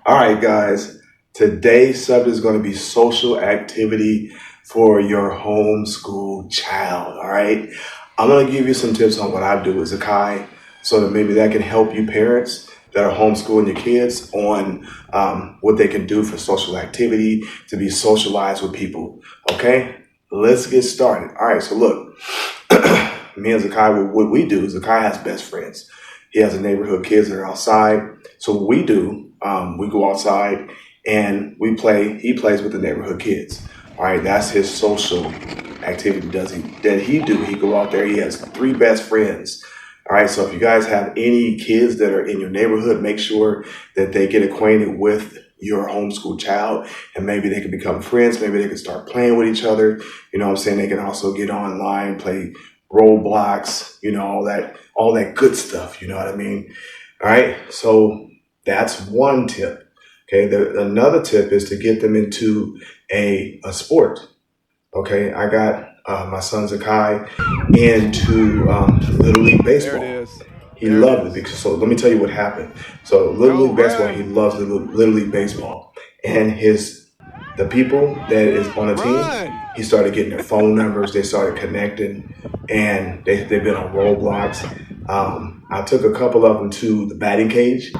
All right, guys. Today's subject is going to be social activity for your homeschool child. All right. I'm going to give you some tips on what I do with Zakai so that maybe that can help you parents that are homeschooling your kids on what they can do for social activity to be socialized with people. Okay. Let's get started. All right. So look, me and Zakai, what we do is Zakai has best friends. He has a neighborhood kids that are outside. So what we do, we go outside and we play. He plays with the neighborhood kids. All right, that's his social activity. He go out there. He has three best friends. All right, so if you guys have any kids that are in your neighborhood, make sure that they get acquainted with your homeschool child, and maybe they can become friends. Maybe they can start playing with each other. You know what I'm saying? They can also get online, play Roblox, all that good stuff. You know what I mean? All right. So that's one tip. Okay. Another tip is to get them into a sport. Okay. I got my son Zakai into Little League There it Baseball. is. He There it loved it is. because, so let me tell you what happened. So Little Go League Baseball, he run. loves Little League Baseball. And the people that is on the team, Run. he started getting their phone numbers. They started connecting, and they've been on Roblox. I took a couple of them to the batting cage,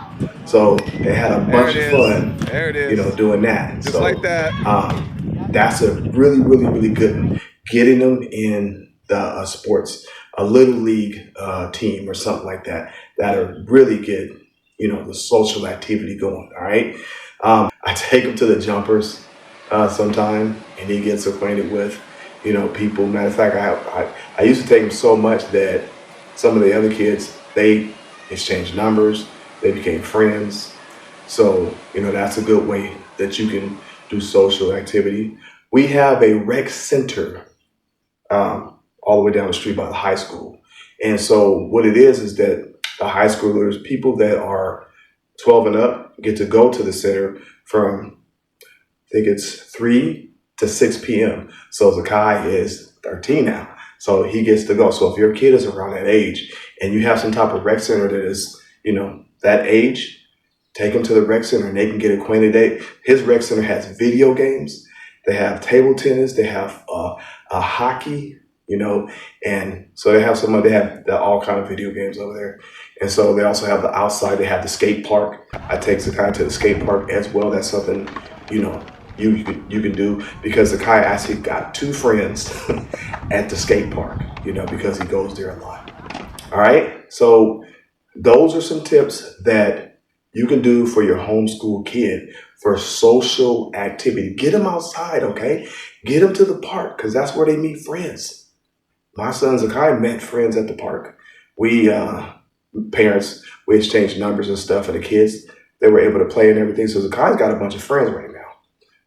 so they had a There bunch it of is. fun, There it is. doing that. Just like So that. that's a really, really, really good one. Getting them in the sports, a little league team or something like that, that'll really get the social activity going. All right. I take him to the jumpers sometime, and he gets acquainted with people. Matter of fact, I used to take him so much that some of the other kids, they exchanged numbers, they became friends. So that's a good way that you can do social activity. We have a rec center all the way down the street by the high school, and so what it is that the high schoolers, people that are 12 and up, get to go to the center from, I think it's 3 to 6 p.m. So Zakai is 13 now. So he gets to go. So if your kid is around that age and you have some type of rec center that is, that age, take them to the rec center and they can get acquainted. His rec center has video games. They have table tennis. They have hockey, and so they have all kind of video games over there. And so they also have the outside. They have the skate park. I take Zakai to the skate park as well. That's something, you know, you can do because Zakai actually got two friends at the skate park, because he goes there a lot. All right. So those are some tips that you can do for your homeschool kid for social activity. Get them outside, okay? Get them to the park because that's where they meet friends. My son Zakai met friends at the park. We parents, we exchanged numbers and stuff for the kids. They were able to play and everything. So Zakai's got a bunch of friends right now.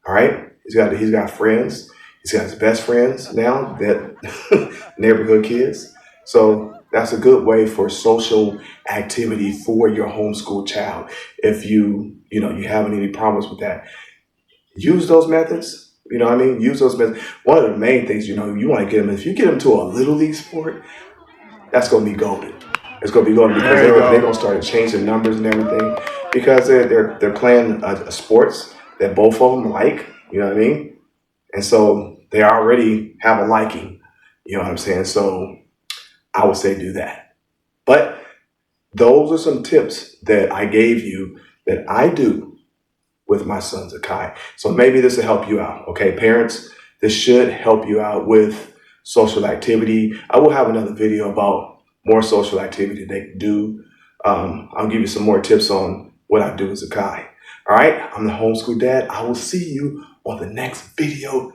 All right, he's got friends. He's got his best friends now that neighborhood kids. So that's a good way for social activity for your homeschool child. If you having any problems with that, use those methods. You know what I mean? Use those methods. One of the main things, you want to get them, if you get them to a little league sport, that's going to be golden. It's going to be golden because There you they're go. going to start changing numbers and everything because they're playing sports that both of them like. You know what I mean? And so they already have a liking. You know what I'm saying? So I would say do that. But those are some tips that I gave you that I do with my son Zakai. So maybe this will help you out. Okay, parents, this should help you out with social activity. I will have another video about more social activity they can do. I'll give you some more tips on what I do with Zakai. All right, I'm the homeschool dad. I will see you on the next video.